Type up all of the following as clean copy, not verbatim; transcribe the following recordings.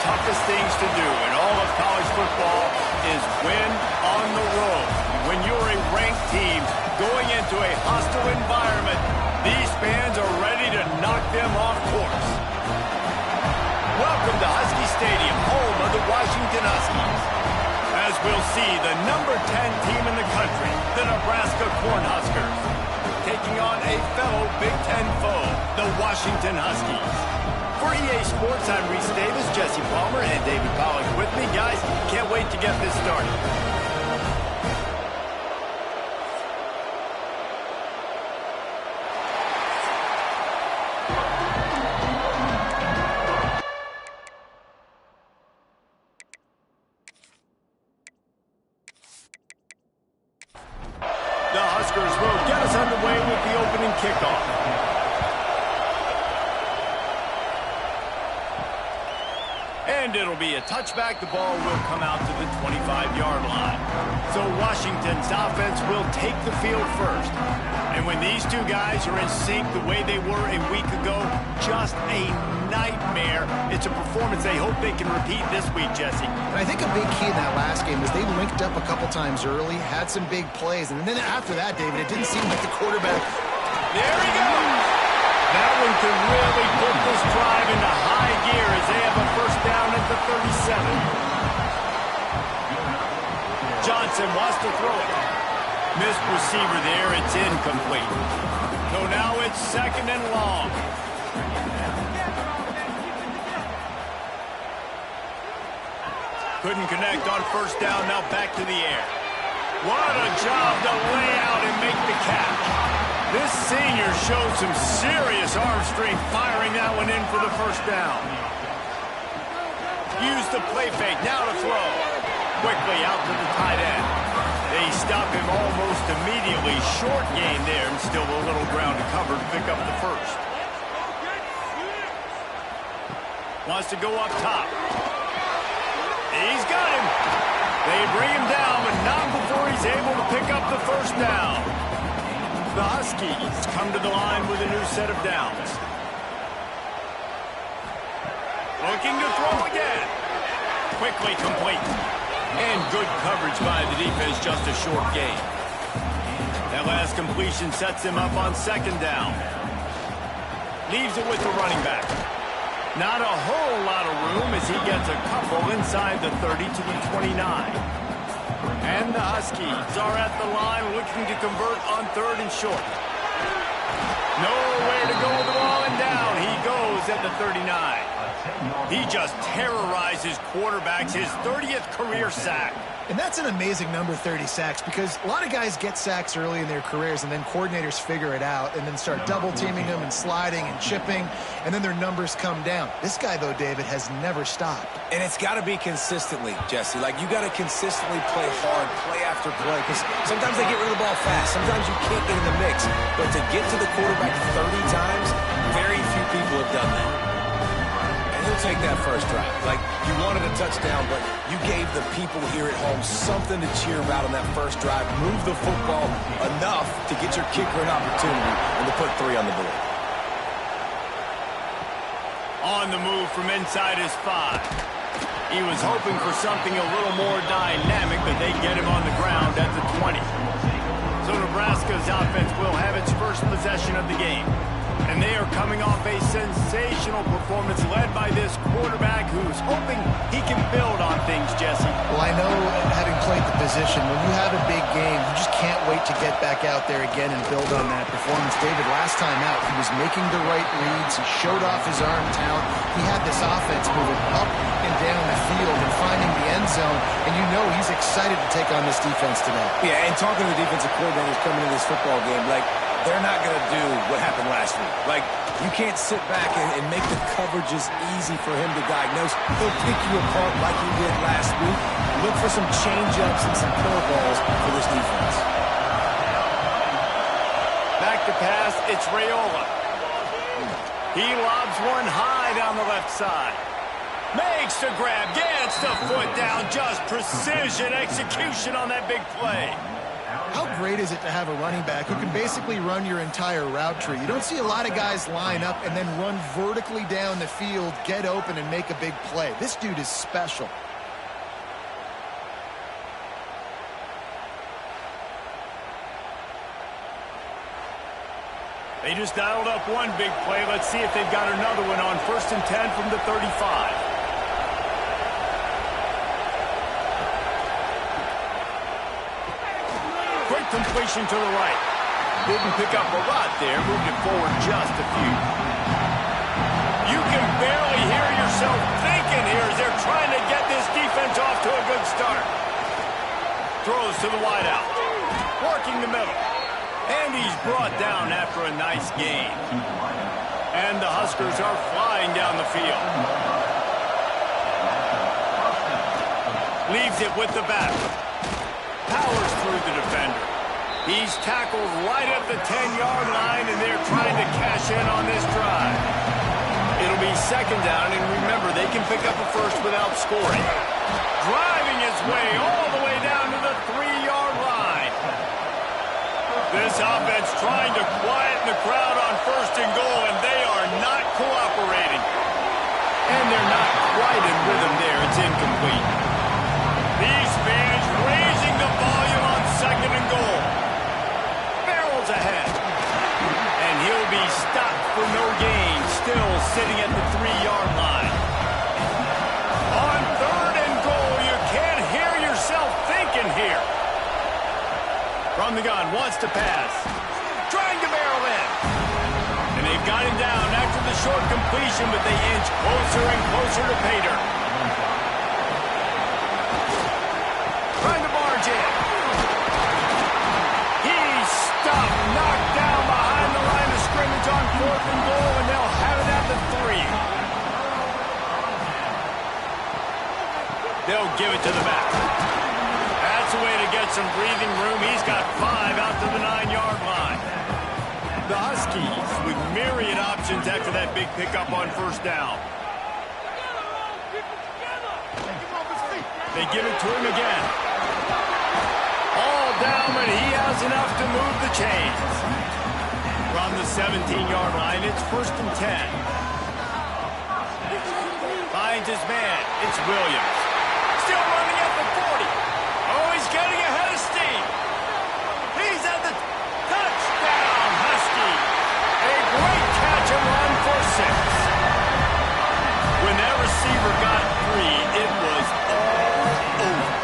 toughest things to do in all of college football is win on the road. When you're a ranked team going into a hostile environment, these fans are ready to knock them off course. Welcome to Husky Stadium, home of the Washington Huskies. As we'll see, the number 10 team in the country, the Nebraska Cornhuskers, taking on a fellow Big Ten foe, the Washington Huskies. For EA Sports, I'm Reese Davis, Jesse Palmer, and David Pollack with me. Guys, can't wait to get this started. The Huskers will get us underway with the opening kickoff. And it'll be a touchback. The ball will come out to the 25-yard line. So Washington's offense will take the field first. And when these two guys are in sync the way they were a week ago, just a nightmare. It's a performance they hope they can repeat this week, Jesse. And I think a big key in that last game was they linked up a couple times early, had some big plays, and then after that, David, it didn't seem like the quarterback. There he goes. That one could really put this drive into high gear as they have a first down at the 37. Johnson wants to throw it. Missed receiver there. It's incomplete. So now it's second and long. Couldn't connect on first down. Now back to the air. What a job to lay out and make the catch. This senior showed some serious arm strength firing that one in for the first down. Use the play fake. Now to throw. Quickly out to the tight end. They stop him almost immediately. Short gain there and still a little ground to cover to pick up the first. Wants to go up top. He's got him. They bring him down, but not before he's able to pick up the first down. The Huskies come to the line with a new set of downs. Looking to throw again. Quickly complete. And good coverage by the defense, just a short gain. That last completion sets him up on second down. Leaves it with the running back. Not a whole lot of room as he gets a couple inside the 30 to the 29. And the Huskies are at the line looking to convert on third and short. Nowhere to go with the ball, and down he goes at the 39. He just terrorizes quarterbacks, his 30th career sack. And that's an amazing number, 30 sacks, because a lot of guys get sacks early in their careers, and then coordinators figure it out and then start double-teaming them and sliding and chipping, and then their numbers come down. This guy, though, David, has never stopped. And it's got to be consistently, Jesse. Like, you got to consistently play hard, play after play, because sometimes they get rid of the ball fast. Sometimes you can't get in the mix. But to get to the quarterback 30 times, very few people have done that. He'll take that first drive. Like, you wanted a touchdown, but you gave the people here at home something to cheer about on that first drive. Move the football enough to get your kicker an opportunity and to put 3 on the board. On the move from inside his 5. He was hoping for something a little more dynamic, but they get him on the ground at the 20. So Nebraska's offense will have its first possession of the game. And they are coming off a sensational performance led by this quarterback who's hoping he can build on things, Jesse. Well, I know, having played the position, when you have a big game, you just can't wait to get back out there again and build on that performance. David, last time out, he was making the right reads. He showed off his arm talent. He had this offense moving up and down the field and finding the end zone. And you know he's excited to take on this defense today. Yeah, and talking to the defensive coordinators coming into this football game, like, they're not going to do what happened last week. Like, you can't sit back and make the coverages easy for him to diagnose. He'll pick you apart like he did last week. Look for some change-ups and some curveballs for this defense. Back to pass, it's Raiola. He lobs one high down the left side. Makes the grab, gets the foot down, just precision execution on that big play. How great is it to have a running back who can basically run your entire route tree? You don't see a lot of guys line up and then run vertically down the field, get open, and make a big play. This dude is special. They just dialed up one big play. Let's see if they've got another one on 1st and 10 from the 35. Quick completion to the right. Didn't pick up a lot there. Moved it forward just a few. You can barely hear yourself thinking here as they're trying to get this defense off to a good start. Throws to the wideout. Working the middle. And he's brought down after a nice gain. And the Huskers are flying down the field. Leaves it with the back. Powers through the defender. He's tackled right at the 10-yard line, and they're trying to cash in on this drive. It'll be 2nd down, and remember, they can pick up a first without scoring. Driving his way all the way down to the 3-yard line. This offense trying to quieten the crowd on 1st and goal, and they are not cooperating. And they're not quite in rhythm there. It's incomplete. These fans raising the volume on 2nd and goal. Barrels ahead. And he'll be stopped for no gain, still sitting at the 3-yard line. On 3rd and goal, you can't hear yourself thinking here. From the gun, wants to pass. Trying to barrel in. And they've got him down after the short completion, but they inch closer and closer to pay dirt. Trying to barge in. He's stopped, knocked down behind the line of scrimmage on 4th and goal, and they'll have it at the 3. They'll give it to the back. That's a way to get some breathing room. He's got 5 out to the 9-yard line. The Huskies with myriad options after that big pickup on 1st down. They give it to him again. All down, but he has enough to move the chains. From the 17-yard line, it's 1st and 10. Finds his man. It's Williams. Still running at the 40. Oh, he's getting ahead of steam. He's at the touchdown, Husky. A great catch and run for 6. When that receiver got 3, it was all over.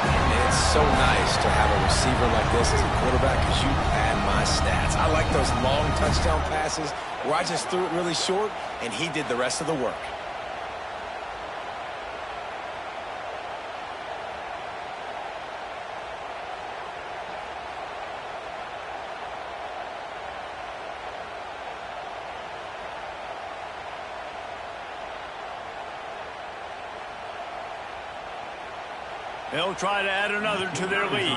It's so nice to have a receiver like this as a quarterback because you pad my stats. I like those long touchdown passes where I just threw it really short and he did the rest of the work. They'll try to add another to their lead.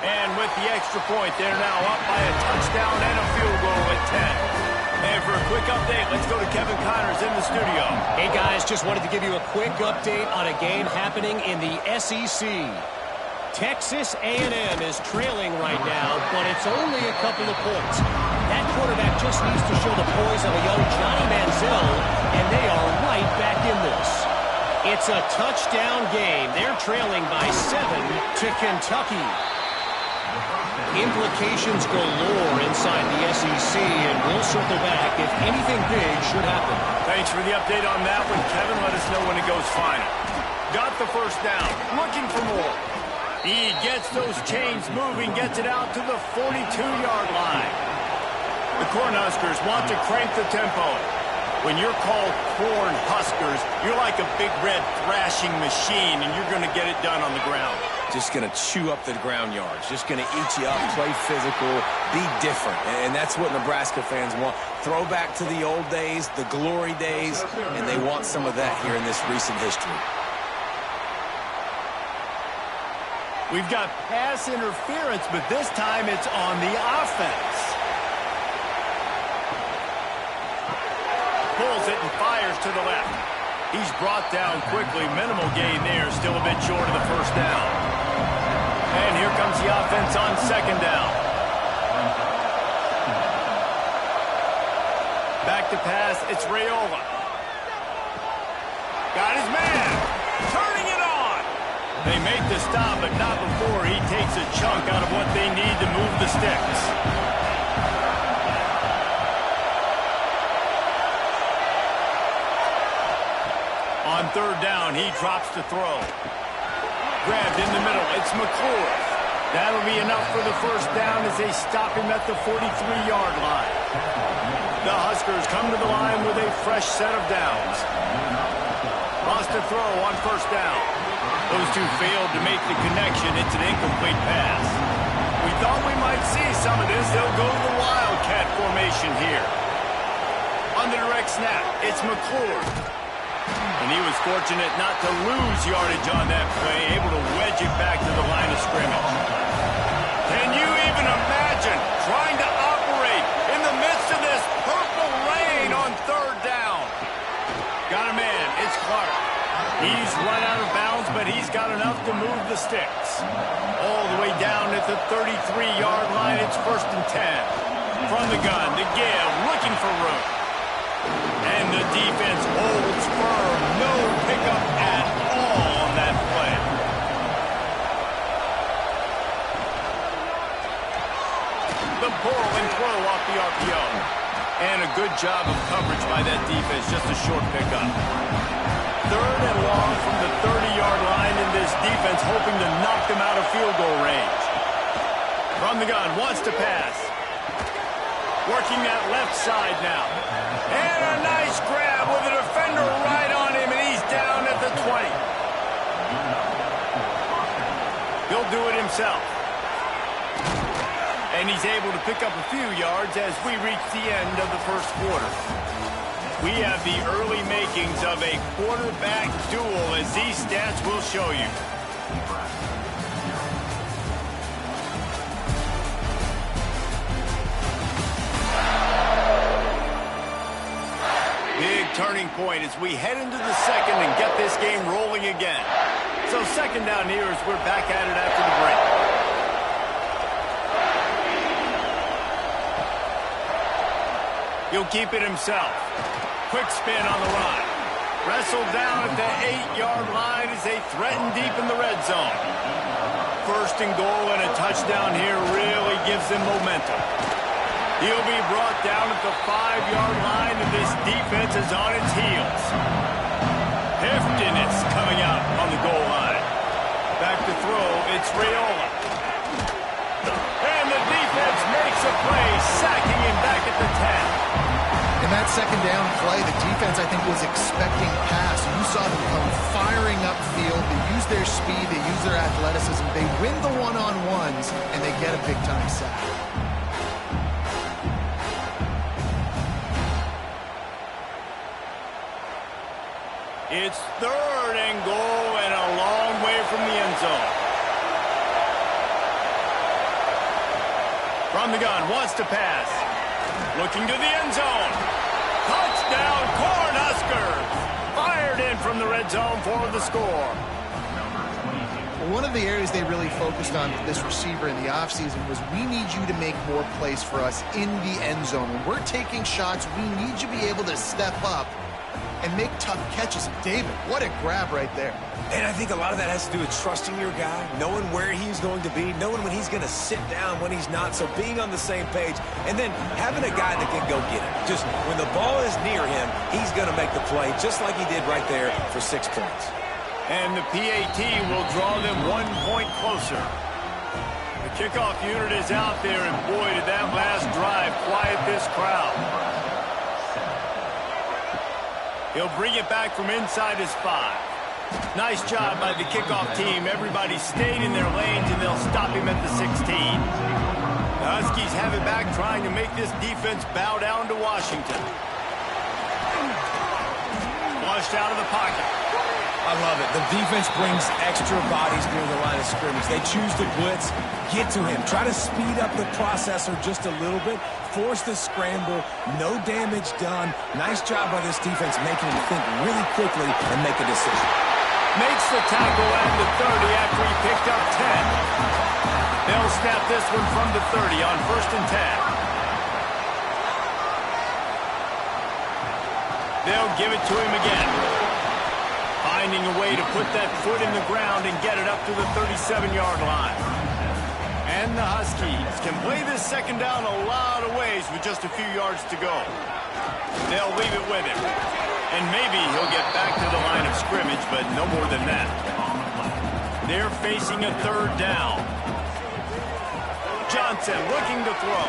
And with the extra point, they're now up by a touchdown and a field goal at 10. And for a quick update, let's go to Kevin Connors in the studio. Hey, guys, just wanted to give you a quick update on a game happening in the SEC. Texas A&M is trailing right now, but it's only a couple of points. That quarterback just needs to show the poise of a young Johnny Manziel, and they are right back in this. It's a touchdown game. They're trailing by 7 to Kentucky. Implications galore inside the SEC, and we'll circle back if anything big should happen. Thanks for the update on that one, Kevin. Let us know when it goes final. Got the 1st down. Looking for more. He gets those chains moving, gets it out to the 42-yard line. The Cornhuskers want to crank the tempo. When you're called Corn Huskers, you're like a big red thrashing machine, and you're going to get it done on the ground. Just going to chew up the ground yards. Just going to eat you up, play physical, be different. And that's what Nebraska fans want. Throw back to the old days, the glory days, and they want some of that here in this recent history. We've got pass interference, but this time it's on the offense. Pulls it and fires to the left. He's brought down quickly. Minimal gain there. Still a bit short of the first down. And here comes the offense on second down. Back to pass. It's Raiola. Got his man. Turning it on. They make the stop, but not before he takes a chunk out of what they need to move the sticks. On third down, he drops to throw. Grabbed in the middle. It's McClure. That'll be enough for the first down as they stop him at the 43-yard line. The Huskers come to the line with a fresh set of downs. Lost to throw on first down. Those two failed to make the connection. It's an incomplete pass. We thought we might see some of this. They'll go to the Wildcat formation here. On the direct snap, it's McClure. And he was fortunate not to lose yardage on that play, able to wedge it back to the line of scrimmage. Can you even imagine trying to operate in the midst of this purple rain on third down? Got a man. It's Clark. He's run out of bounds, but he's got enough to move the sticks. All the way down at the 33-yard line, it's 1st and 10. From the gun, the give, looking for room. And the defense holds firm. No pickup at all on that play. The pull and throw off the RPO. And a good job of coverage by that defense. Just a short pickup. Third and long from the 30-yard line in this defense, hoping to knock them out of field goal range. From the gun, wants to pass. Working that left side now. And a nice grab with a defender right on him, and he's down at the 20. He'll do it himself. And he's able to pick up a few yards as we reach the end of the first quarter. We have the early makings of a quarterback duel, as these stats will show you. Big turning point as we head into the second and get this game rolling again. So second down here as we're back at it after the break. He'll keep it himself. Quick spin on the run. Wrestled down at the 8-yard line as they threaten deep in the red zone. First and goal and a touchdown here really gives them momentum. He'll be brought down at the 5-yard line, and this defense is on its heels. Heftiness coming out on the goal line. Back to throw, it's Raiola. And the defense makes a play, sacking him back at the 10. In that second down play, the defense, I think, was expecting pass. You saw them come firing upfield. They use their speed. They use their athleticism. They win the one-on-ones, and they get a big-time sack. It's third and goal and a long way from the end zone. From the gun, wants to pass. Looking to the end zone. Touchdown, Cornhuskers! Fired in from the red zone for the score. Well, one of the areas they really focused on with this receiver in the offseason was we need you to make more plays for us in the end zone. When we're taking shots, we need you to be able to step up and make tough catches. David, what a grab right there. And I think a lot of that has to do with trusting your guy, knowing where he's going to be, knowing when he's going to sit down, when he's not, so being on the same page, and then having a guy that can go get it. Just when the ball is near him, he's going to make the play, just like he did right there for 6 points. And the PAT will draw them 1 point closer. The kickoff unit is out there, and boy, did that last drive quiet this crowd. He'll bring it back from inside his 5. Nice job by the kickoff team. Everybody stayed in their lanes, and they'll stop him at the 16. The Huskies have it back, trying to make this defense bow down to Washington. Flushed out of the pocket. I love it. The defense brings extra bodies near the line of scrimmage. They choose to blitz, get to him, try to speed up the processor just a little bit, force the scramble, no damage done. Nice job by this defense making him think really quickly and make a decision. Makes the tackle at the 30 after he picked up 10. They'll snap this one from the 30 on 1st and 10. They'll give it to him again. Finding a way to put that foot in the ground and get it up to the 37-yard line. And the Huskies can play this second down a lot of ways with just a few yards to go. They'll leave it with him. And maybe he'll get back to the line of scrimmage, but no more than that. They're facing a 3rd down. Johnson looking to throw.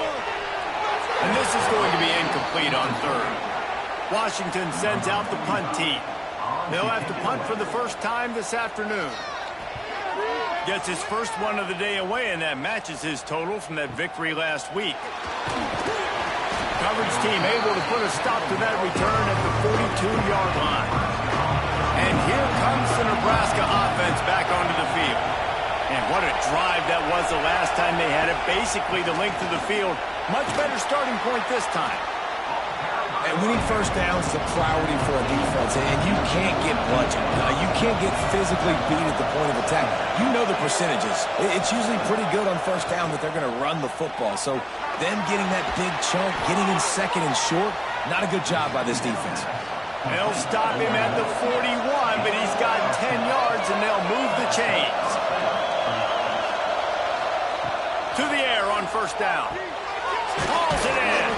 And this is going to be incomplete on 3rd. Washington sends out the punt team. They'll have to punt for the first time this afternoon. Gets his first one of the day away, and that matches his total from that victory last week. Coverage team able to put a stop to that return at the 42-yard line. And here comes the Nebraska offense back onto the field. And what a drive that was the last time they had it, basically the length of the field. Much better starting point this time. And winning first downs is a priority for a defense, and you can't get bludgeoned. You can't get physically beat at the point of attack. You know the percentages. It's usually pretty good on first down that they're going to run the football. So them getting that big chunk, getting in 2nd and short, not a good job by this defense. They'll stop him at the 41, but he's got 10 yards, and they'll move the chains. To the air on first down. Hauls it in.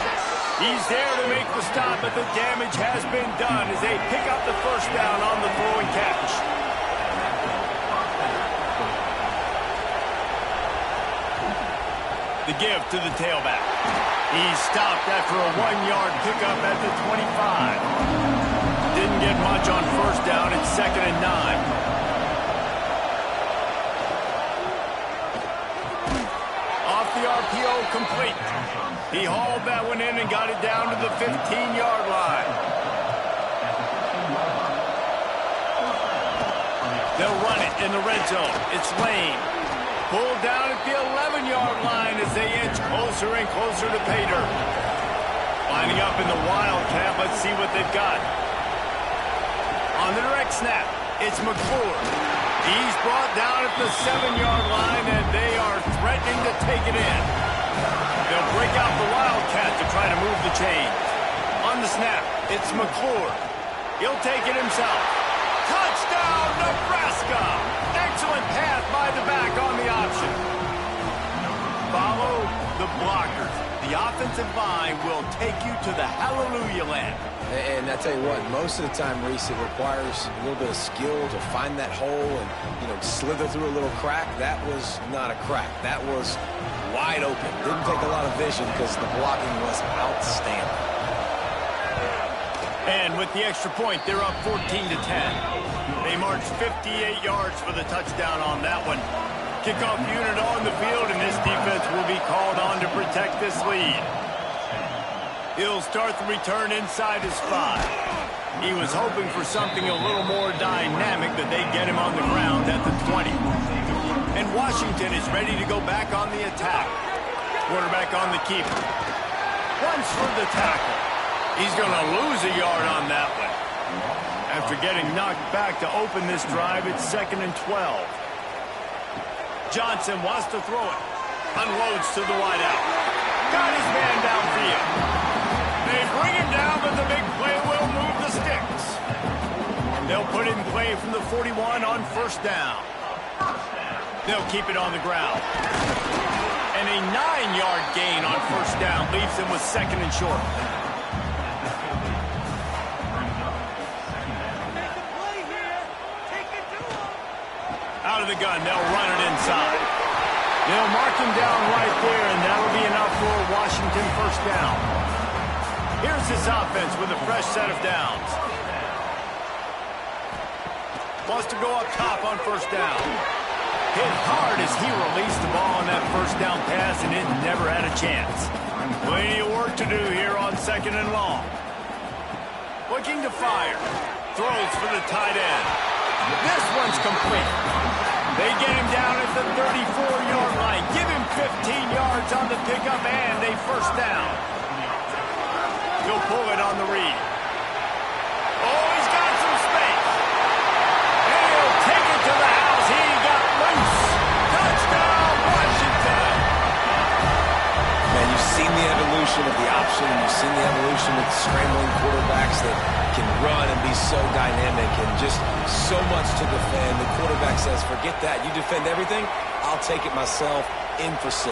He's there to make the stop, but the damage has been done as they pick up the first down on the throw and catch. The give to the tailback. He's stopped after a 1-yard pickup at the 25. Didn't get much on first down. It's 2nd and 9. Off the RPO, complete. He hauled that one in and got it down to the 15-yard line. They'll run it in the red zone. It's Lane. Pulled down at the 11-yard line as they inch closer and closer to pay dirt. Lining up in the Wildcat. Let's see what they've got. On the direct snap, it's McClure. He's brought down at the 7-yard line, and they are threatening to take it in. They'll break out the Wildcat to try to move the chains. On the snap, it's McClure. He'll take it himself. Touchdown, Nebraska! Excellent pass by the back on the option. Follow the blockers. The offensive line will take you to the hallelujah land. And I tell you what, most of the time, Reese, it requires a little bit of skill to find that hole and, slither through a little crack. That was not a crack. That was wide open. Didn't take a lot of vision because the blocking was outstanding. And with the extra point, they're up 14-10. They marched 58 yards for the touchdown on that one. Kickoff unit on the field, and this defense will be called on to protect this lead. He'll start the return inside his 5. He was hoping for something a little more dynamic, but they get him on the ground at the 20. And Washington is ready to go back on the attack. Quarterback on the keeper. Runs for the tackle. He's going to lose a yard on that one. After getting knocked back to open this drive, it's 2nd and 12. Johnson wants to throw it. Unloads to the wideout. Got his man downfield. They bring him down, but the big play will move the sticks. They'll put it in play from the 41 on first down. They'll keep it on the ground. And a 9-yard gain on first down leaves them with 2nd and short. Out of the gun, they'll run it inside. They'll mark him down right there, and that'll be enough for a Washington first down. Here's this offense with a fresh set of downs. Wants to go up top on first down. Hit hard as he released the ball on that first down pass, and it never had a chance. Plenty of work to do here on 2nd and long. Looking to fire. Throws for the tight end. This one's complete. They get him down at the 34-yard line. Give him 15 yards on the pickup and a first down. he'll pull it on the read. Oh, he's got some space. And he'll take it to the house. He got loose. Touchdown, Washington. Man, you've seen the evolution of the option, and you've seen the evolution of the scrambling quarterbacks that can run and be so dynamic and just so much to defend. The quarterback says, forget that. You defend everything, I'll take it myself. In for 6.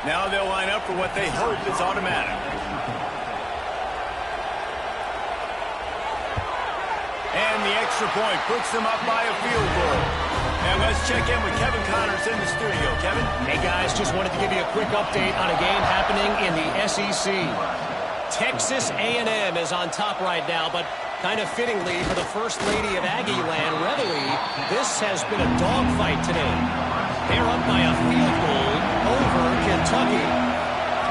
Now they'll line up for what they hope is automatic. And the extra point puts them up by a field goal. And let's check in with Kevin Connors in the studio. Kevin? Hey, guys, just wanted to give you a quick update on a game happening in the SEC. Texas A&M is on top right now, but kind of fittingly for the First Lady of Aggie Land, Reveille, this has been a dogfight today. They're up by a field goal over Kentucky.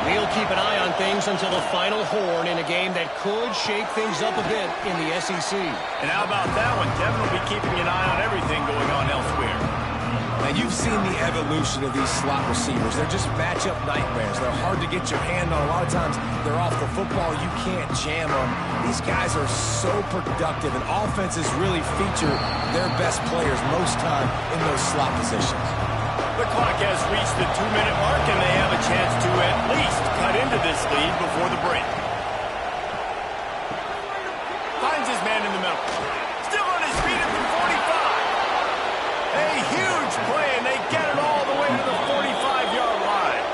We'll keep an eye on things until the final horn in a game that could shake things up a bit in the SEC. And how about that one? Kevin will be keeping an eye on everything going on elsewhere. Now, you've seen the evolution of these slot receivers. They're just matchup nightmares. They're hard to get your hand on. A lot of times, they're off the football. You can't jam them. These guys are so productive, and offenses really feature their best players most time in those slot positions. The clock has reached the 2-minute mark, and they have a chance to at least cut into this lead before the break. Finds his man in the middle. Still on his feet at the 45. A huge play, and they get it all the way to the 45-yard line.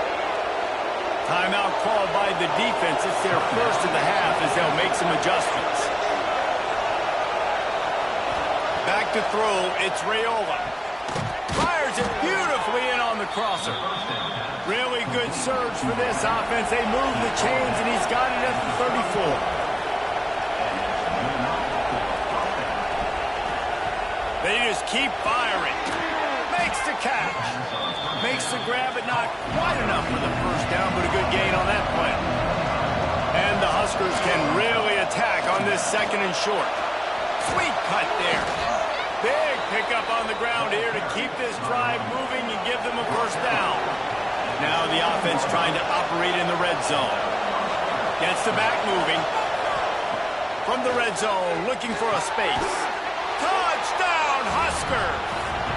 Timeout called by the defense. It's their first of the half as they'll make some adjustments. Back to throw, it's Raiola. Fires it beautifully in on the crosser. Really good surge for this offense. They move the chains, and he's got it at the 34. They just keep firing. Makes the catch. Makes the grab, but not quite enough for the first down, but a good gain on that play. And the Huskers can really attack on this 2nd and short. Sweet cut there. Big pickup on the ground here to keep this drive moving and give them a first down. Now the offense trying to operate in the red zone. Gets the back moving. From the red zone, looking for a space. Touchdown, Husker!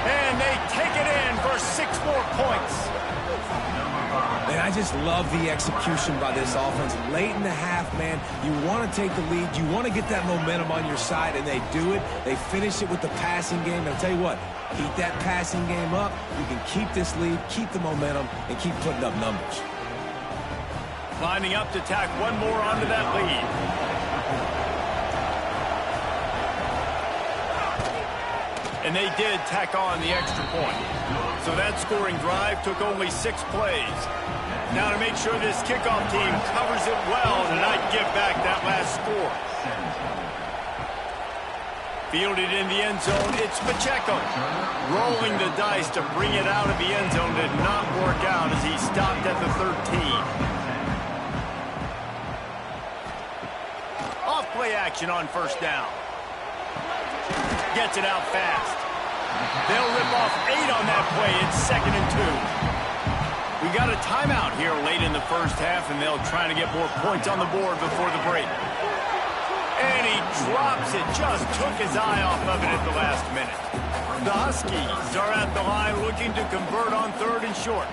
And they take it in for 6 more points. And I just love the execution by this offense. Late in the half, man, you want to take the lead. You want to get that momentum on your side, and they do it. They finish it with the passing game. And I'll tell you what, keep that passing game up. You can keep this lead, keep the momentum, and keep putting up numbers. Lining up to tack one more onto that lead. And they did tack on the extra point. So that scoring drive took only 6 plays. Now to make sure this kickoff team covers it well to not give back that last score. Fielded in the end zone, it's Pacheco. Rolling the dice to bring it out of the end zone did not work out as he stopped at the 13. Off play action on first down. Gets it out fast. They'll rip off 8 on that play. It's 2nd and 2. We got a timeout here late in the first half, and they'll try to get more points on the board before the break. And he drops it. Just took his eye off of it at the last minute. The Huskies are at the line looking to convert on 3rd and short.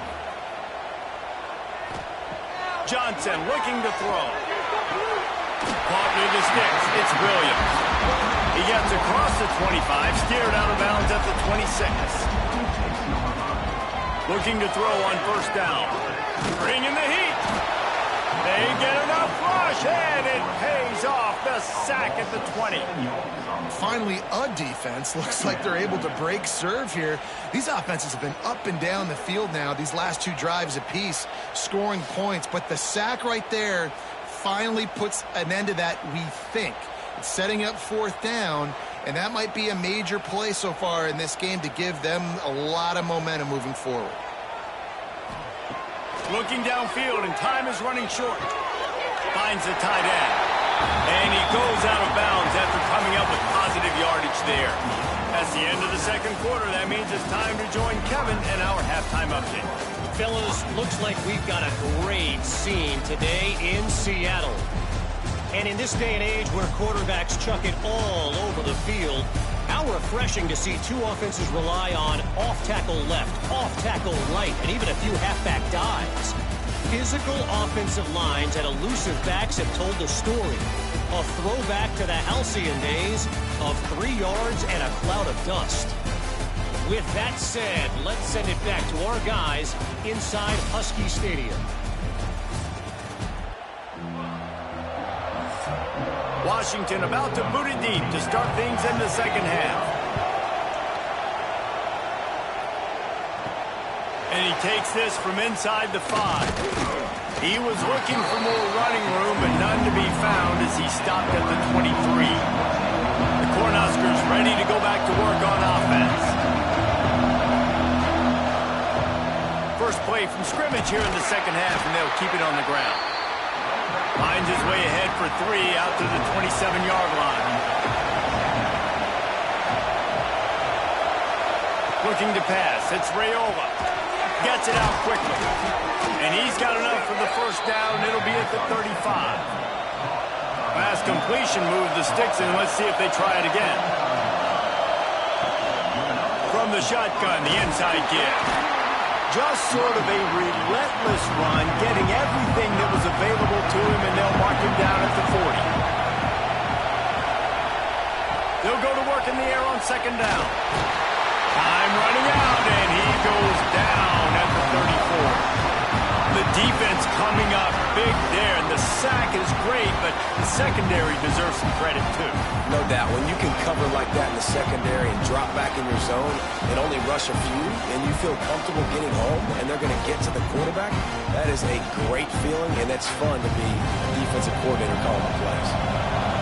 Johnson looking to throw. Caught near the sticks. It's Williams. He gets across the 25, steered out of bounds at the 26. Looking to throw on first down. Bringing the heat. They get enough rush, and it pays off. The sack at the 20. Finally, a defense. Looks like they're able to break serve here. These offenses have been up and down the field now, these last 2 drives apiece, scoring points. But the sack right there finally puts an end to that, we think. It's setting up 4th down, and that might be a major play so far in this game to give them a lot of momentum moving forward. Looking downfield, and time is running short. Finds the tight end. And he goes out of bounds after coming up with positive yardage there. That's the end of the second quarter. That means it's time to join Kevin in our halftime update. Fellas, looks like we've got a great scene today in Seattle. And in this day and age where quarterbacks chuck it all over the field, how refreshing to see two offenses rely on off-tackle left, off-tackle right, and even a few halfback dives. Physical offensive lines and elusive backs have told the story. A throwback to the halcyon days of 3 yards and a cloud of dust. With that said, let's send it back to our guys inside Husky Stadium. Washington about to boot it deep to start things in the second half. And he takes this from inside the 5. He was looking for more running room, but none to be found as he stopped at the 23. The Cornhuskers ready to go back to work on offense. First play from scrimmage here in the second half, and they'll keep it on the ground. Finds his way ahead for 3 out to the 27-yard line. Looking to pass. It's Raiola. Gets it out quickly. And he's got enough for the first down. It'll be at the 35. Pass completion, move the sticks, and let's see if they try it again. From the shotgun, the inside give. Just sort of a relentless run, getting everything that was available to him, and they'll mark him down at the 40. They'll go to work in the air on second down. Time running out, and he goes down at the 34. The defense coming up big there, and the sack is great, but the secondary deserves some credit too. No doubt. When you can cover like that in the secondary and drop back in your zone and only rush a few, and you feel comfortable getting home, and they're going to get to the quarterback, that is a great feeling, and it's fun to be a defensive coordinator calling the plays.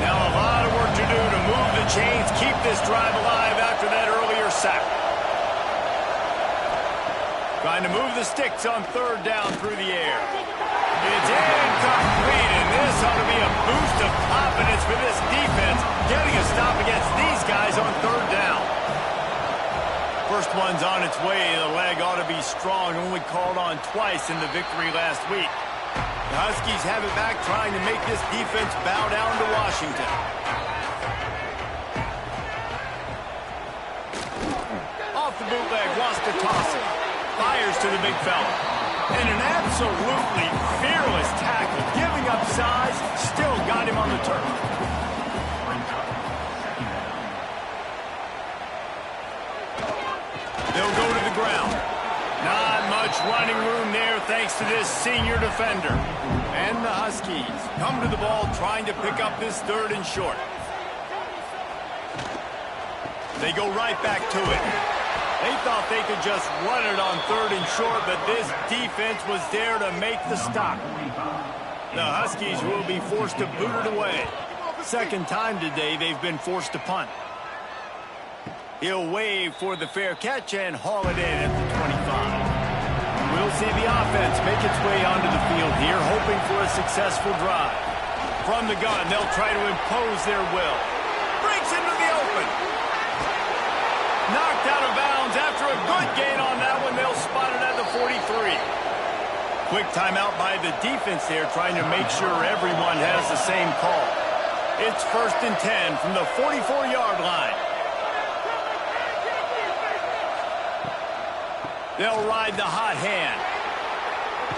Now a lot of work to do to move the chains, keep this drive alive after that earlier sack. Trying to move the sticks on third down through the air. It's incomplete, and this ought to be a boost of confidence for this defense, getting a stop against these guys on third down. First one's on its way. The leg ought to be strong, only called on twice in the victory last week. The Huskies have it back, trying to make this defense bow down to Washington. Off the bootleg, wants to toss it. Fires to the big fella. And an absolutely fearless tackle. Giving up size, still got him on the turf. They'll go to the ground. Not much running room there thanks to this senior defender. And the Huskies come to the ball trying to pick up this third and short. They go right back to it. They thought they could just run it on third and short, but this defense was there to make the stop. The Huskies will be forced to boot it away. Second time today they've been forced to punt. He'll wave for the fair catch and haul it in at the 25. We'll see the offense make its way onto the field here, hoping for a successful drive. From the gun, they'll try to impose their will. Breaks into the open. Knocked out of bounds after a good gain on that one. They'll spot it at the 43. Quick timeout by the defense there, trying to make sure everyone has the same call. It's 1st and 10 from the 44-yard line. They'll ride the hot hand.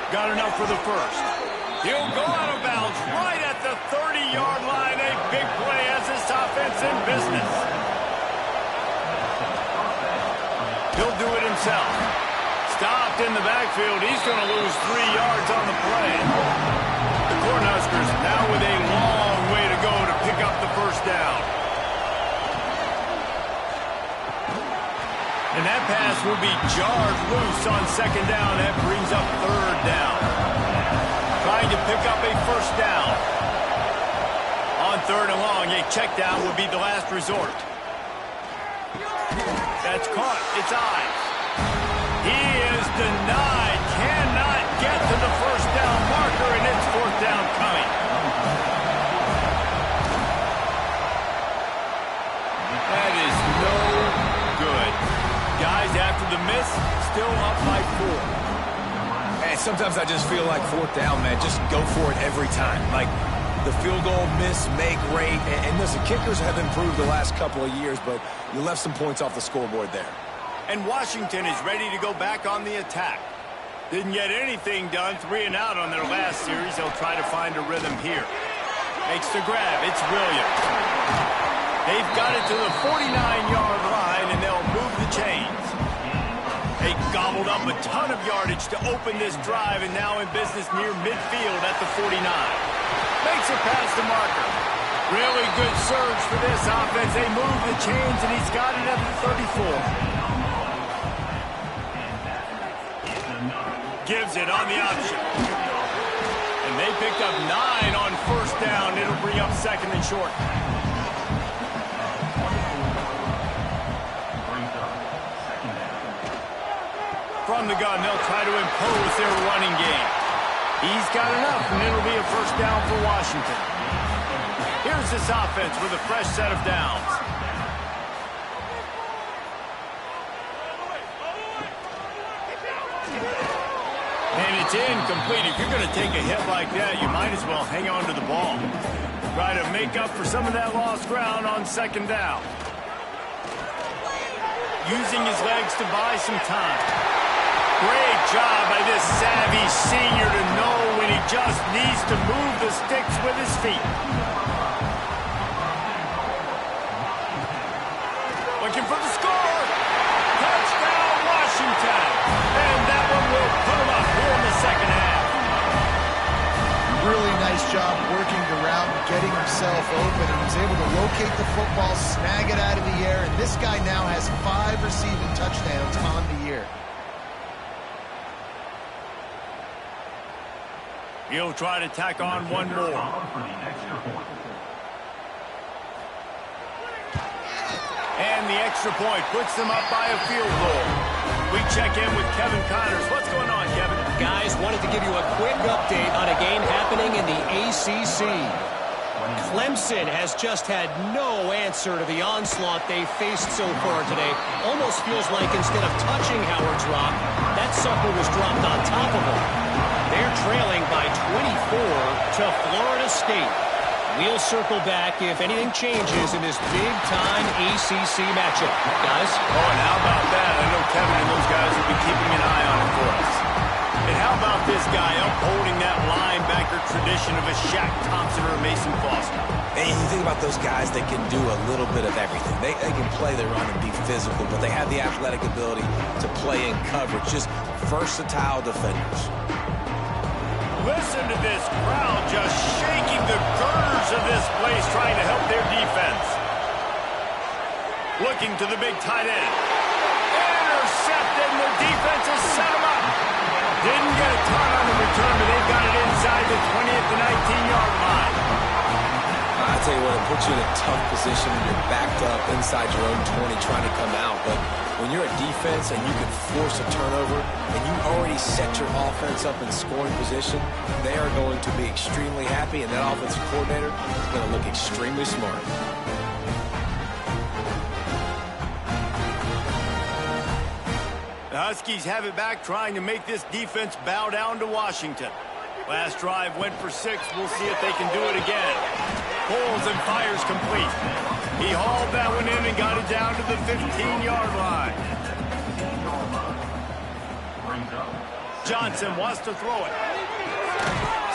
Got enough for the first. He'll go out of bounds right at the 30-yard line. A big play as this offense in business. He'll do it himself. Stopped in the backfield. He's going to lose 3 yards on the play. The Cornhuskers now with a long way to go to pick up the first down. And that pass will be jarred loose on second down. That brings up third down. Trying to pick up a first down. On third and long, a check down would be the last resort. That's caught. It's Ives. He is denied. Cannot get to the first down marker, and it's fourth down coming. That is no Sometimes I just feel like fourth down, man, just go for it every time. Like, the field goal, miss, make, rate. And listen, kickers have improved the last couple of years, but you left some points off the scoreboard there. And Washington is ready to go back on the attack. Didn't get anything done, 3 and out on their last series. They'll try to find a rhythm here. Makes the grab. It's Williams. They've got it to the 49-yard line, and they'll move the chains. They gobbled up a ton of yardage to open this drive, and now in business near midfield at the 49. Makes it past the marker. Really good surge for this offense. They move the chains, and he's got it at the 34. Gives it on the option. And they picked up 9 on first down. It'll bring up second and short. From the gun, they'll try to impose their running game. He's got enough, and it'll be a first down for Washington. Here's this offense with a fresh set of downs. And it's incomplete. If you're going to take a hit like that, you might as well hang on to the ball. Try to make up for some of that lost ground on second down. Using his legs to buy some time. Great job by this savvy senior to know when he just needs to move the sticks with his feet. Looking for the score. Touchdown, Washington. And that one will put him up here in the second half. Really nice job working the route and getting himself open. He was able to locate the football, snag it out of the air, and this guy now has 5 receiving touchdowns on the year. He'll try to tack on one more. And the extra point puts them up by a field goal. We check in with Kevin Connors. What's going on, Kevin? Guys, wanted to give you a quick update on a game happening in the ACC. Clemson has just had no answer to the onslaught they faced so far today. Almost feels like instead of touching Howard's Rock, that sucker was dropped on top of him. They're trailing by 24 to Florida State. We'll circle back if anything changes in this big-time ACC matchup. Guys? Oh, and how about that? I know Kevin and those guys will be keeping an eye on it for us. And how about this guy upholding that linebacker tradition of a Shaq Thompson or a Mason Foster? And you think about those guys that can do a little bit of everything. They can play their run and be physical, but they have the athletic ability to play in coverage. Just versatile defenders. Listen to this crowd just shaking the girders of this place, trying to help their defense. Looking to the big tight end. Intercepted, and the defense has set him up. Didn't get a ton on the return, but they've got it inside the 20th to 19-yard line. I tell you what, it puts you in a tough position when you're backed up inside your own 20 trying to come out. But when you're a defense and you can force a turnover and you already set your offense up in scoring position, they are going to be extremely happy, and that offensive coordinator is going to look extremely smart. The Huskies have it back, trying to make this defense bow down to Washington. Last drive went for 6. We'll see if they can do it again. Pulls and fires complete. He hauled that one in and got it down to the 15-yard line. Johnson wants to throw it.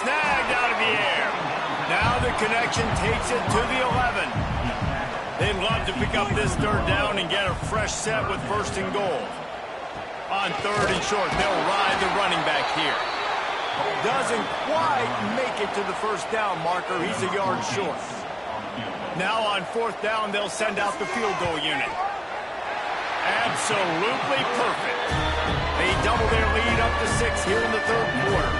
Snagged out of the air. Now the connection takes it to the 11. They'd love to pick up this third down and get a fresh set with first and goal. On third and short, they'll ride the running back here. Doesn't quite make it to the first down marker. He's a yard short. Now on fourth down, they'll send out the field goal unit. Absolutely perfect. They double their lead up to 6 here in the third quarter.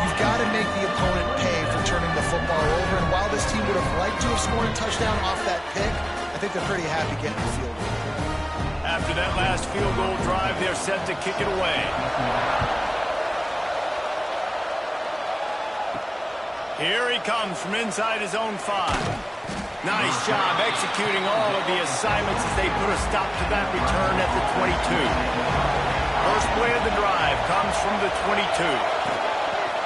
You've got to make the opponent pay for turning the football over, and while this team would have liked to have scored a touchdown off that pick, I think they're pretty happy getting the field goal. After that last field goal drive, they're set to kick it away. Here he comes from inside his own 5. Nice job executing all of the assignments as they put a stop to that return at the 22. First play of the drive comes from the 22.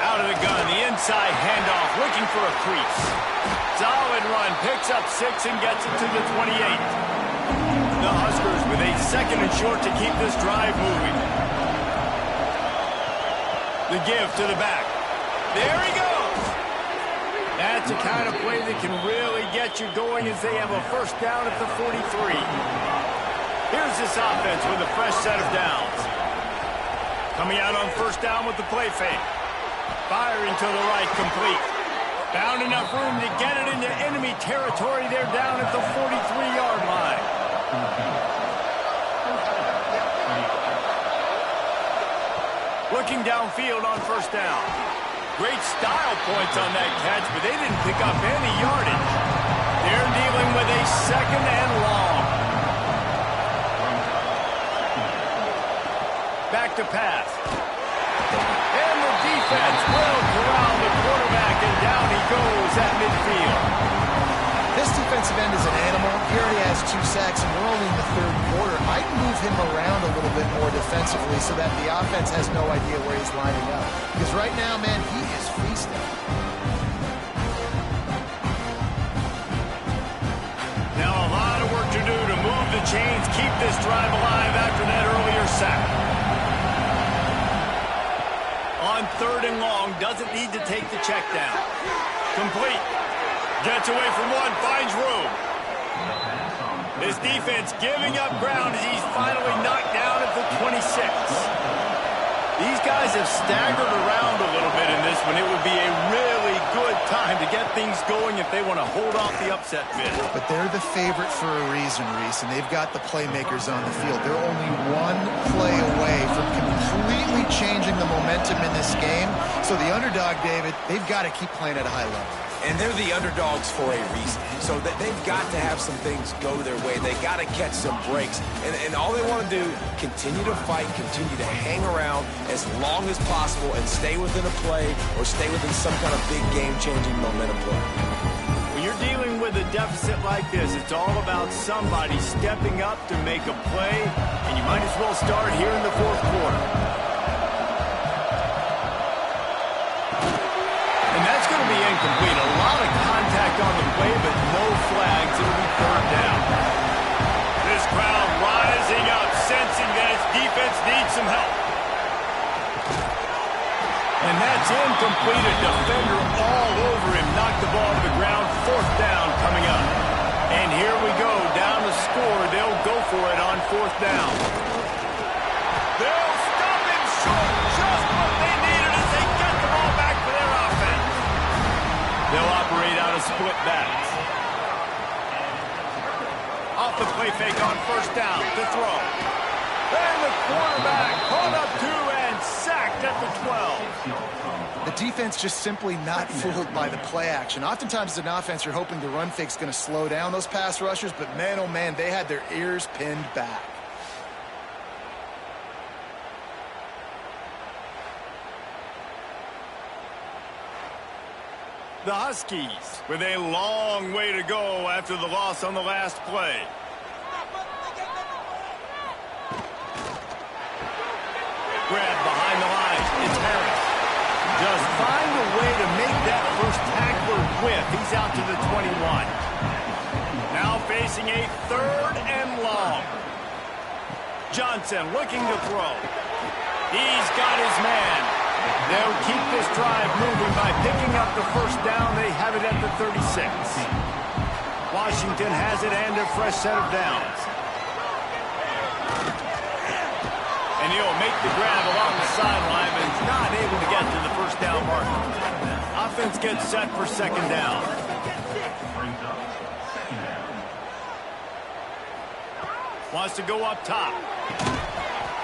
Out of the gun, the inside handoff, looking for a crease. Solid run, picks up 6 and gets it to the 28. The Huskers with a 2nd and short to keep this drive moving. The give to the back. There he goes. That's the kind of play that can really get you going as they have a first down at the 43. Here's this offense with a fresh set of downs. Coming out on first down with the play fake. Firing to the right, complete. Found enough room to get it into enemy territory. They're down at the 43-yard line. Looking downfield on first down. Great style points on that catch, but they didn't pick up any yardage. They're dealing with a 2nd and long. Back to pass. And the defense will corral the quarterback, and down he goes at midfield. This defensive end is an animal. He already has 2 sacks, and we're only in the 3rd quarter. I'd move him around a little bit more defensively so that the offense has no idea where he's lining up. Because right now, man, he is feasting. Now a lot of work to do to move the chains, keep this drive alive after that earlier sack. On 3rd and long, doesn't need to take the check down. Complete. Gets away from one, finds room. This defense giving up ground as he's finally knocked down at the 26. These guys have staggered around a little bit in this one. It would be a really good time to get things going if they want to hold off the upset bid. But they're the favorite for a reason, Reese, and they've got the playmakers on the field. They're only 1 play away from completely changing the momentum in this game. So the underdog, David, they've got to keep playing at a high level. And they're the underdogs for a reason. So that they've got to have some things go their way. They got to catch some breaks. And all they want to do, continue to fight, continue to hang around as long as possible and stay within a play or stay within some kind of big game-changing momentum play. When you're dealing with a deficit like this, it's all about somebody stepping up to make a play, and you might as well start here in the 4th quarter. And that's going to be incomplete. A lot of contact on the play, but no flags. It'll be 3rd down. This crowd rising up, sensing that its defense needs some help. And that's incomplete. A defender all over him. Knocked the ball to the ground. 4th down coming up. And here we go. Down to score. They'll go for it on 4th down. They'll stop him short. Just what they needed as they get the ball back for their offense. They'll operate out of split backs. Off the play fake on first down to throw. And the quarterback caught up 2 and sacked at the 12. The defense just simply not fooled by the play action. Oftentimes as an offense, you're hoping the run fake's going to slow down those pass rushers, but man, oh man, they had their ears pinned back. The Huskies with a long way to go after the loss on the last play. Grab behind the line. It's Harris. Just find a way to make that first tackler whiff. He's out to the 21. Now facing a 3rd and long. Johnson looking to throw. He's got his man. They'll keep this drive moving by picking up the first down. They have it at the 36. Washington has it and a fresh set of downs. And he'll make the grab along the sideline, but he's not able to get to the first down marker. Offense gets set for 2nd down. Wants to go up top.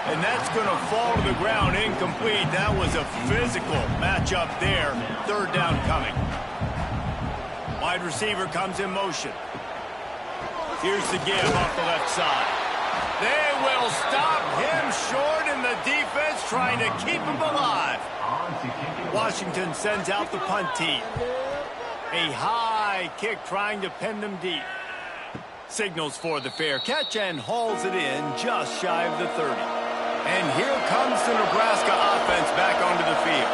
And that's going to fall to the ground incomplete. That was a physical matchup there. 3rd down coming. Wide receiver comes in motion. Here's the give off the left side. They will stop him short, and the defense trying to keep him alive. Washington sends out the punt team. A high kick trying to pin them deep. Signals for the fair catch and hauls it in just shy of the 30. And here comes the Nebraska offense back onto the field.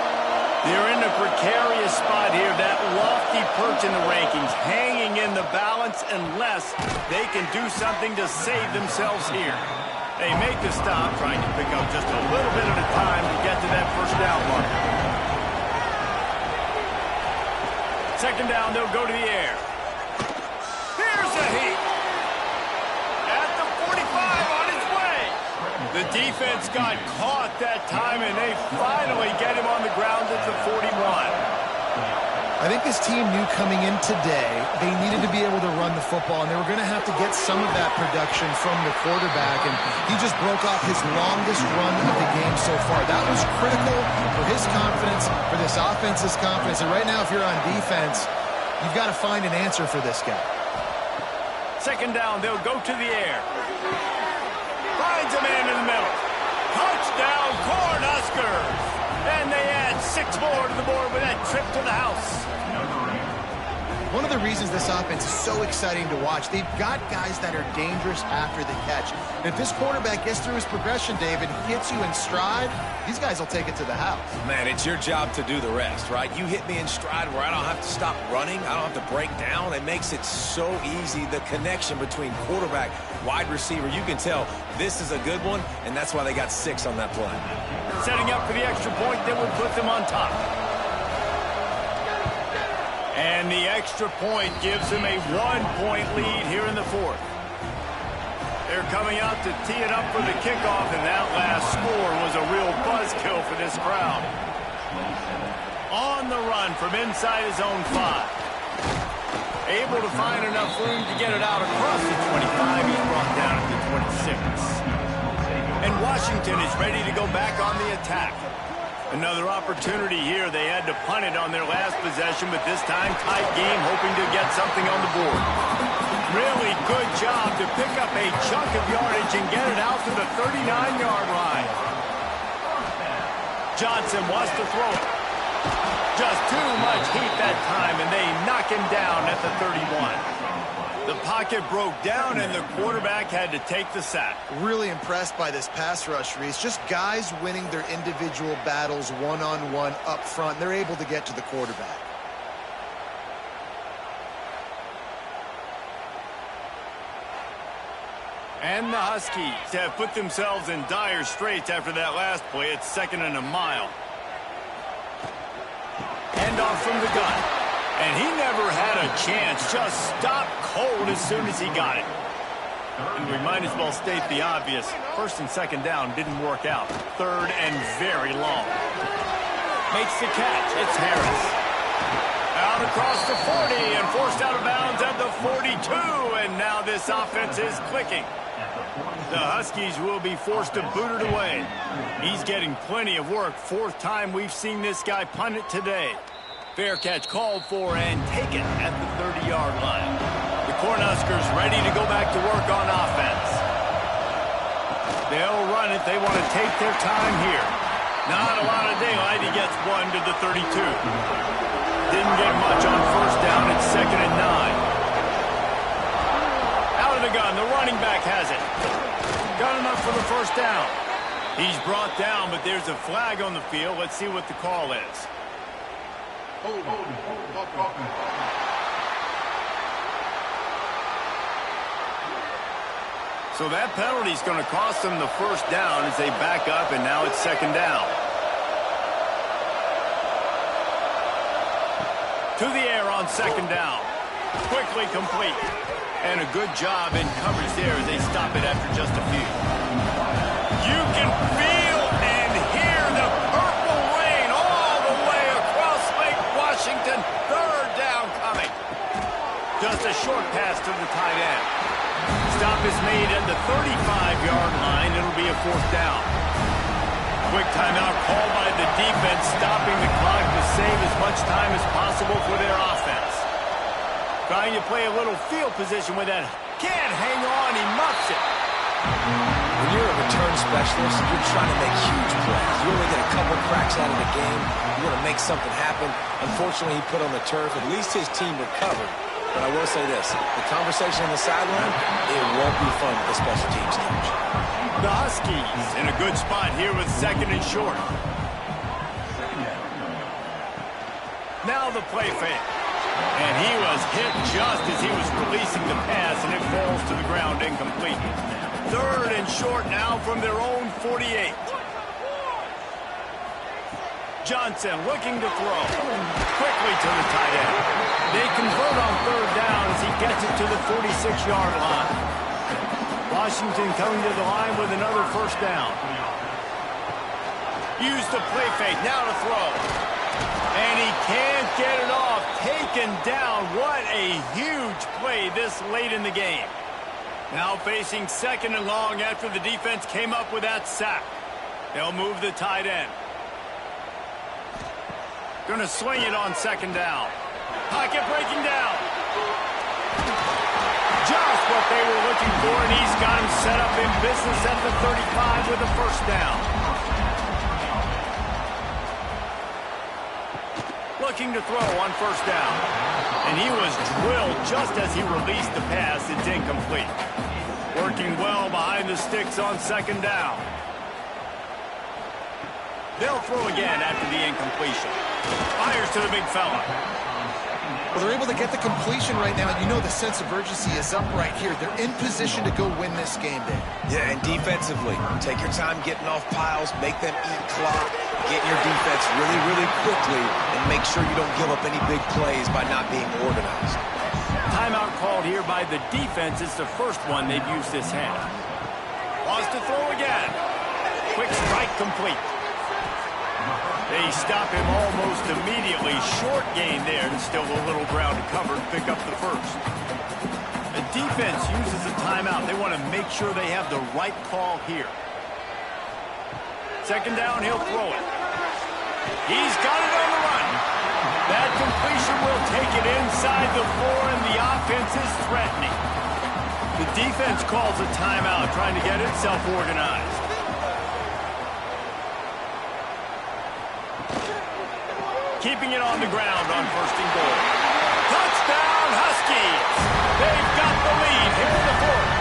They're in a precarious spot here, that lofty perch in the rankings, hanging in the balance unless they can do something to save themselves here. They make the stop, trying to pick up just a little bit at a time to get to that first down marker. Second down, they'll go to the air. Here's a heat. At the 45 on his way. The defense got caught that time, and they finally get him on the ground at the 41. I think this team knew coming in today they needed to be able to run the football, and they were going to have to get some of that production from the quarterback, and he just broke off his longest run of the game so far. That was critical for his confidence, for this offense's confidence, and right now if you're on defense, you've got to find an answer for this guy. Second down, they'll go to the air. Finds a man in the middle. Touchdown, Cornhuskers! And they add 6 more to the board with that trip to the house. One of the reasons this offense is so exciting to watch, they've got guys that are dangerous after the catch. And if this quarterback gets through his progression, David, hits you in stride, these guys will take it to the house. Man, it's your job to do the rest, right? You hit me in stride where I don't have to stop running. I don't have to break down. It makes it so easy. The connection between quarterback, wide receiver, you can tell this is a good one, and that's why they got 6 on that play. Setting up for the extra point that would put them on top. And the extra point gives them a 1-point lead here in the fourth. They're coming out to tee it up for the kickoff, and that last score was a real buzzkill for this crowd. On the run from inside his own 5. Able to find enough room to get it out across the 25. He's brought down at the 26. And Washington is ready to go back on the attack. Another opportunity here. They had to punt it on their last possession, but this time tight game, hoping to get something on the board. Really good job to pick up a chunk of yardage and get it out to the 39-yard line. Johnson wants to throw it. Just too much heat that time, and they knock him down at the 31. The pocket broke down, and the quarterback had to take the sack. Really impressed by this pass rush, Reese. Just guys winning their individual battles one-on-one up front. They're able to get to the quarterback. And the Huskies have put themselves in dire straits after that last play. It's 2nd and a mile. Handoff from the gun. And he never had a chance. Just stopped cold as soon as he got it. And we might as well state the obvious. 1st and 2nd down didn't work out. 3rd and very long. Makes the catch. It's Harris. Out across the 40 and forced out of bounds at the 42. And now this offense is clicking. The Huskies will be forced to boot it away. He's getting plenty of work. 4th time we've seen this guy punt it today. Fair catch called for and taken at the 30-yard line. The Cornhuskers ready to go back to work on offense. They'll run it. They want to take their time here. Not a lot of daylight. He gets 1 to the 32. Didn't get much on 1st down. It's 2nd and 9. Out of the gun. The running back has it. Got enough for the 1st down. He's brought down, but there's a flag on the field. Let's see what the call is. So that penalty is going to cost them the 1st down as they back up, and now it's 2nd down. To the air on 2nd down. Quickly complete. And a good job in coverage there as they stop it after just a few. You can feel and hear the purple rain all the way across Lake Washington. 3rd down coming. Just a short pass to the tight end. Stop is made at the 35-yard line. It'll be a 4th down. Quick timeout called by the defense, stopping the clock to save as much time as possible for their offense. Trying to play a little field position with that. Can't hang on. He muffs it. When you're a return specialist, you're trying to make huge plays. You only get a couple cracks out of the game. You want to make something happen. Unfortunately, he put on the turf. At least his team recovered. But I will say this. The conversation on the sideline, it won't be fun with the special teams coach. The Huskies in a good spot here with 2nd and short. Now the play fake. And he was hit just as he was releasing the pass, and it falls to the ground incomplete. 3rd and short now from their own 48. Johnson looking to throw. Quickly to the tight end. They convert on 3rd down as he gets it to the 46-yard line. Washington coming to the line with another 1st down. Use the play fake. Now to throw. And he can't get it off. Taken down. What a huge play this late in the game. Now facing 2nd and long after the defense came up with that sack. They'll move the tight end. Going to swing it on 2nd down. Pocket breaking down. Just what they were looking for, and he's got him set up in business at the 35 with a 1st down. Looking to throw on 1st down. And he was drilled just as he released the pass. It's incomplete. Working well behind the sticks on 2nd down. They'll throw again after the incompletion. Fires to the big fella. Well, they're able to get the completion right now, and you know the sense of urgency is up right here. They're in position to go win this game, Dave. Yeah, and defensively, take your time getting off piles, make them eat clock, get your defense really, really quickly, and make sure you don't give up any big plays by not being organized. Timeout called here by the defense. It's the 1st one they've used this half. Wants to throw again. Quick strike complete. They stop him almost immediately. Short gain there, and still a little ground to cover to pick up the 1st. The defense uses a timeout. They want to make sure they have the right call here. 2nd down, he'll throw it. He's got it on the run. That completion will take it inside the 4, and the offense is threatening. The defense calls a timeout, trying to get itself organized. Keeping it on the ground on 1st and goal. Touchdown, Huskies! They've got the lead here in the 4th.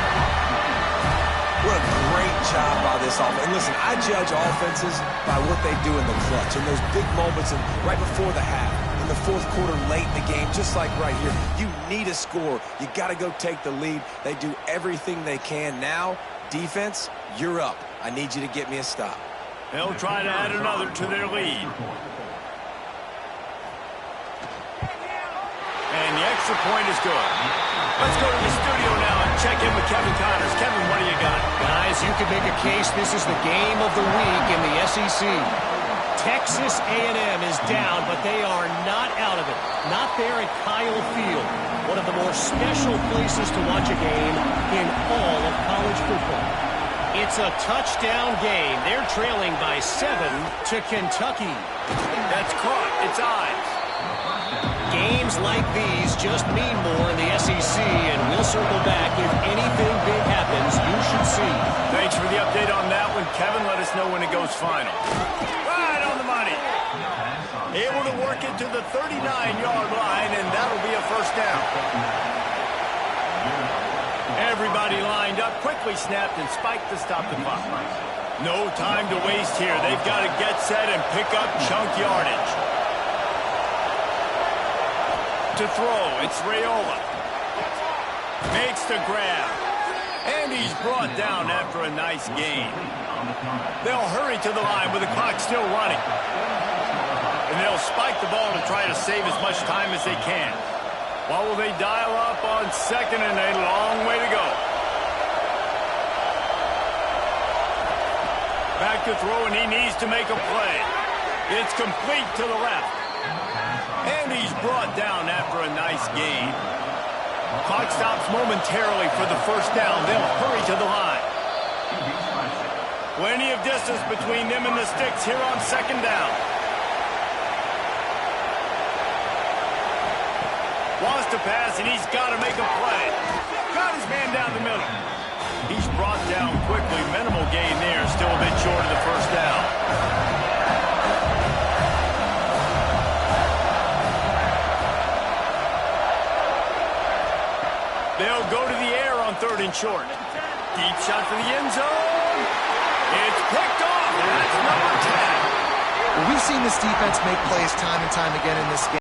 What a great job by this offense. And listen, I judge offenses by what they do in the clutch. In those big moments and right before the half, in the 4th quarter, late in the game, just like right here. You need a score. You got to go take the lead. They do everything they can. Now, defense, you're up. I need you to get me a stop. They'll try to add another to their lead. And the extra point is good. Let's go to the studio now and check in with Kevin Connors. Kevin, what do you got? Guys, you could make a case this is the game of the week in the SEC. Texas A&M is down, but they are not out of it. Not there at Kyle Field, one of the more special places to watch a game in all of college football. It's a touchdown game. They're trailing by 7 to Kentucky. That's caught. It's eyes. Games like these just mean more in the SEC, and we'll circle back if anything big happens you should see. Thanks for the update on that one, Kevin. Let us know when it goes final. Right on the money. Able to work it to the 39-yard line, and that'll be a 1st down. Everybody lined up, quickly snapped and spiked to stop the clock. No time to waste here. They've got to get set and pick up chunk yardage. To throw, it's Raiola. Makes the grab. And he's brought down after a nice gain. They'll hurry to the line with the clock still running. And they'll spike the ball to try to save as much time as they can. What will they dial up on 2nd and a long way to go? Back to throw, and he needs to make a play. It's complete to the left. And he's brought down after a nice gain. Clock stops momentarily for the 1st down. They'll hurry to the line. Plenty of distance between them and the sticks here on 2nd down. Wants to pass, and he's got to make a play. Got his man down the middle. He's brought down quickly. Minimal gain there. Still a bit short of the 1st down. They'll go to the air on 3rd and short. Deep shot for the end zone. It's picked off. That's number 10. Well, we've seen this defense make plays time and time again in this game.